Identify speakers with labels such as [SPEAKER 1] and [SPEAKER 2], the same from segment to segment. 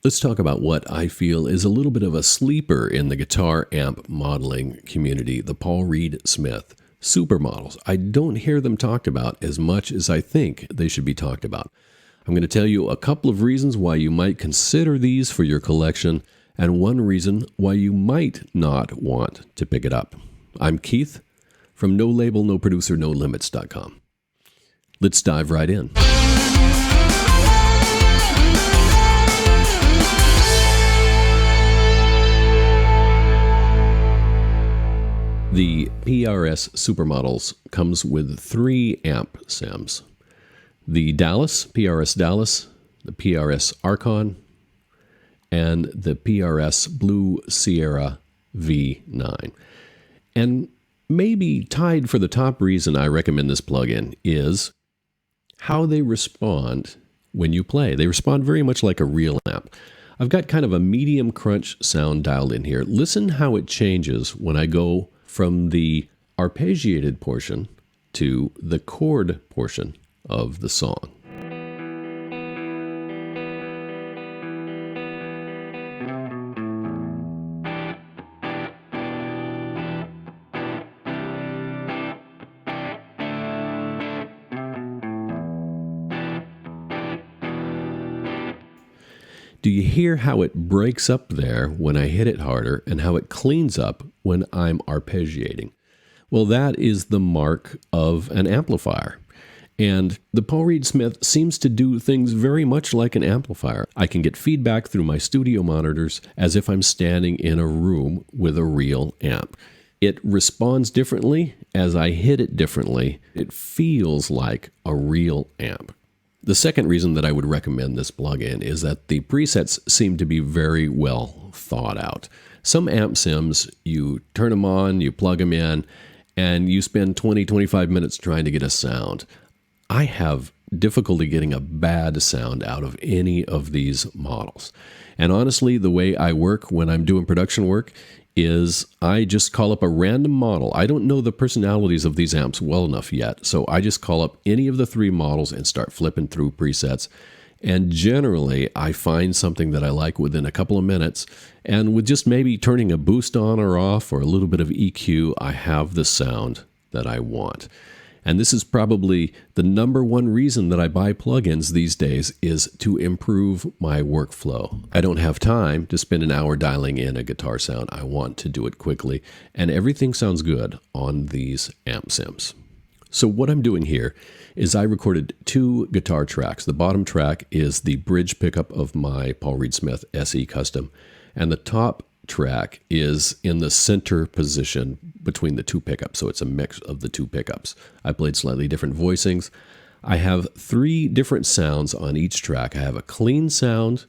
[SPEAKER 1] Let's talk about what I feel is a little bit of a sleeper in the guitar amp modeling community, the Paul Reed Smith Supermodels. I don't hear them talked about as much as I think they should be talked about. I'm going to tell you a couple of reasons why you might consider these for your collection, and one reason why you might not want to pick it up. I'm Keith from No Label, No Producer, No Limits.com. Let's dive right in. The PRS Supermodels comes with 3 amp sims. The Dallas, PRS Dallas, the PRS Archon, and the PRS Blue Sierra V9. And maybe tied for the top reason I recommend this plugin is how they respond when you play. They respond very much like a real amp. I've got kind of a medium crunch sound dialed in here. Listen how it changes when I go from the arpeggiated portion to the chord portion of the song. Do you hear how it breaks up there when I hit it harder and how it cleans up when I'm arpeggiating? Well, that is the mark of an amplifier. And the Paul Reed Smith seems to do things very much like an amplifier. I can get feedback through my studio monitors as if I'm standing in a room with a real amp. It responds differently as I hit it differently. It feels like a real amp. The second reason that I would recommend this plugin is that the presets seem to be very well thought out. Some amp sims, you turn them on, you plug them in, and you spend 20-25 minutes trying to get a sound. I have difficulty getting a bad sound out of any of these models. And honestly, the way I work when I'm doing production work is I just call up a random model. I don't know the personalities of these amps well enough yet, so I just call up any of the 3 models and start flipping through presets. And generally, I find something that I like within a couple of minutes, and with just maybe turning a boost on or off or a little bit of EQ, I have the sound that I want. And this is probably the number one reason that I buy plugins these days, is to improve my workflow. I don't have time to spend an hour dialing in a guitar sound. I want to do it quickly, and everything sounds good on these amp sims. So what I'm doing here is I recorded 2 guitar tracks. The bottom track is the bridge pickup of my Paul Reed Smith SE Custom, and the top track is in the center position between the 2 pickups, so it's a mix of the 2 pickups. I played slightly different voicings. I have 3 different sounds on each track. I have a clean sound,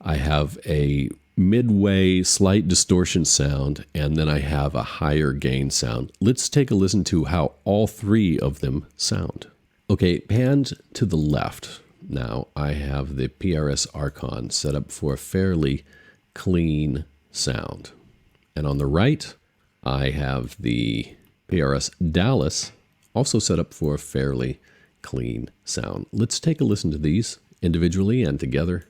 [SPEAKER 1] I have a midway slight distortion sound, and then I have a higher gain sound. Let's take a listen to how all 3 of them sound. Okay, panned to the left. Now I have the PRS Archon set up for a fairly clean sound. And on the right, I have the PRS Dallas, also set up for a fairly clean sound. Let's take a listen to these individually and together.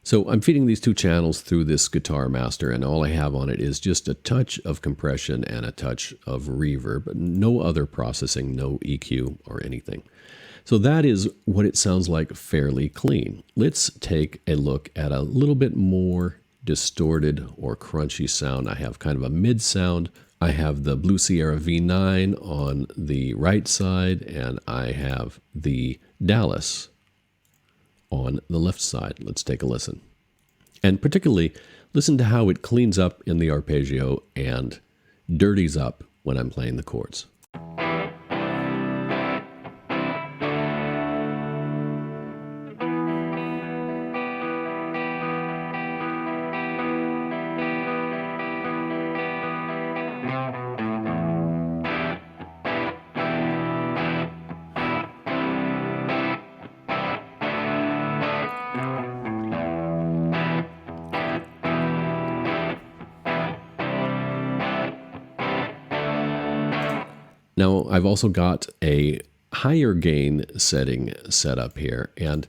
[SPEAKER 1] So I'm feeding these 2 channels through this Guitar Master, and all I have on it is just a touch of compression and a touch of reverb, but no other processing, no EQ or anything. So that is what it sounds like fairly clean. Let's take a look at a little bit more distorted or crunchy sound. I have kind of a mid sound. I have the Blue Sierra V9 on the right side, and I have the Dallas on the left side. Let's take a listen. And particularly, listen to how it cleans up in the arpeggio and dirties up when I'm playing the chords. Now, I've also got a higher gain setting set up here, and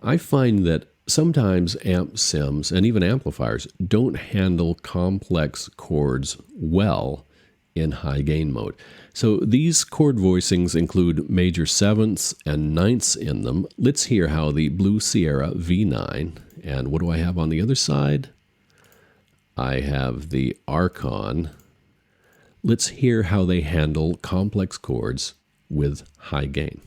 [SPEAKER 1] I find that sometimes amp sims and even amplifiers don't handle complex chords well in high gain mode. So these chord voicings include major sevenths and ninths in them. Let's hear how the Blue Sierra V9, and what do I have on the other side? I have the Archon. Let's hear how they handle complex chords with high gain.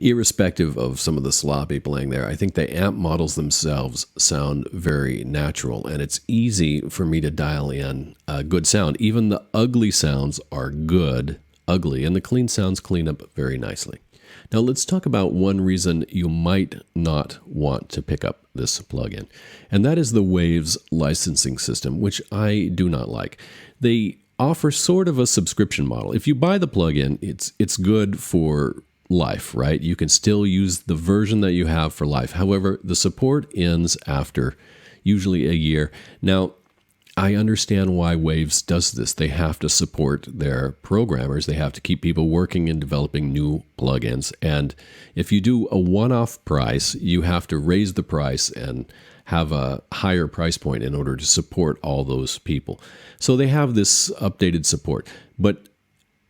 [SPEAKER 1] Irrespective of some of the sloppy playing there, I think the amp models themselves sound very natural, and it's easy for me to dial in a good sound. Even the ugly sounds are good, ugly, and the clean sounds clean up very nicely. Now let's talk about one reason you might not want to pick up this plugin, and that is the Waves licensing system, which I do not like. They offer sort of a subscription model. If you buy the plugin, it's good for life, right? You can still use the version that you have for life. However, the support ends after usually a year. Now, I understand why Waves does this. They have to support their programmers. They have to keep people working and developing new plugins. And if you do a one-off price, you have to raise the price and have a higher price point in order to support all those people. So they have this updated support. But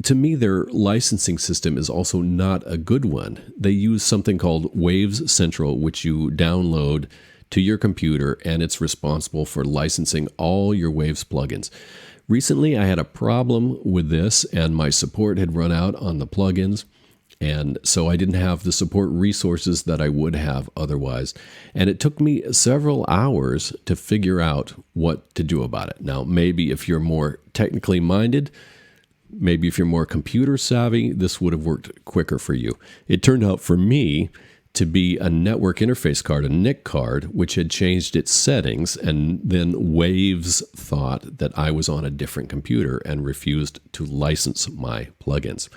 [SPEAKER 1] to me, their licensing system is also not a good one. They use something called Waves Central, which you download to your computer, and it's responsible for licensing all your Waves plugins. Recently, I had a problem with this, and my support had run out on the plugins, and so I didn't have the support resources that I would have otherwise. And it took me several hours to figure out what to do about it. Now, maybe if you're more technically minded, maybe if you're more computer savvy, this would have worked quicker for you. It turned out for me to be a network interface card, a NIC card, which had changed its settings, and then Waves thought that I was on a different computer and refused to license my plugins.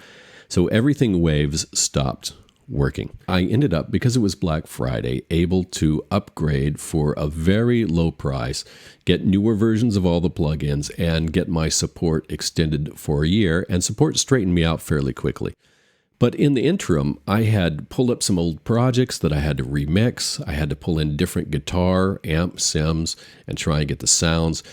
[SPEAKER 1] So everything Waves stopped working. I ended up, because it was Black Friday, able to upgrade for a very low price, get newer versions of all the plugins, and get my support extended for a year, and support straightened me out fairly quickly. But in the interim, I had pulled up some old projects that I had to remix. I had to pull in different guitar, amp sims, and try and get the sounds.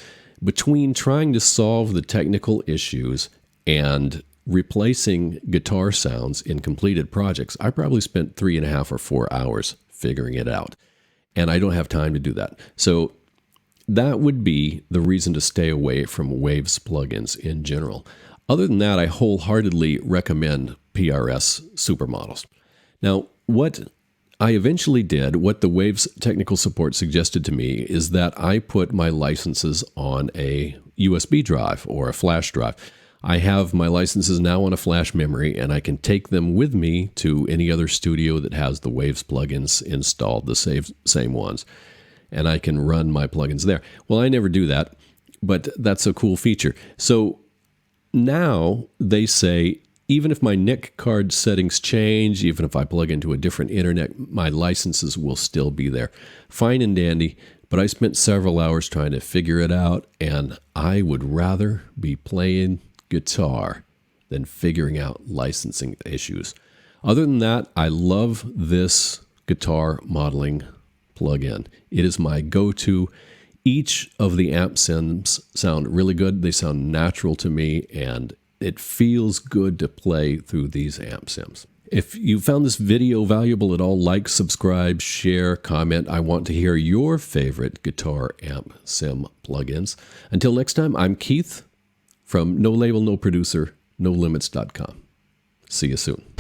[SPEAKER 1] Between trying to solve the technical issues and replacing guitar sounds in completed projects, I probably spent 3.5 or 4 hours figuring it out. And I don't have time to do that. So that would be the reason to stay away from Waves plugins in general. Other than that, I wholeheartedly recommend PRS Supermodels. Now, what I eventually did, what the Waves technical support suggested to me, is that I put my licenses on a USB drive or a flash drive. I have my licenses now on a flash memory, and I can take them with me to any other studio that has the Waves plugins installed, the same ones, and I can run my plugins there. Well, I never do that, but that's a cool feature. So now they say, even if my NIC card settings change, even if I plug into a different internet, my licenses will still be there. Fine and dandy, but I spent several hours trying to figure it out, and I would rather be playing guitar than figuring out licensing issues. Other than that, I love this guitar modeling plugin. It is my go-to. Each of the amp sims sound really good. They sound natural to me, and it feels good to play through these amp sims. If you found this video valuable at all, like, subscribe, share, comment. I want to hear your favorite guitar amp sim plugins. Until next time, I'm Keith from No Label, No Producer, NoLimits.com. See you soon.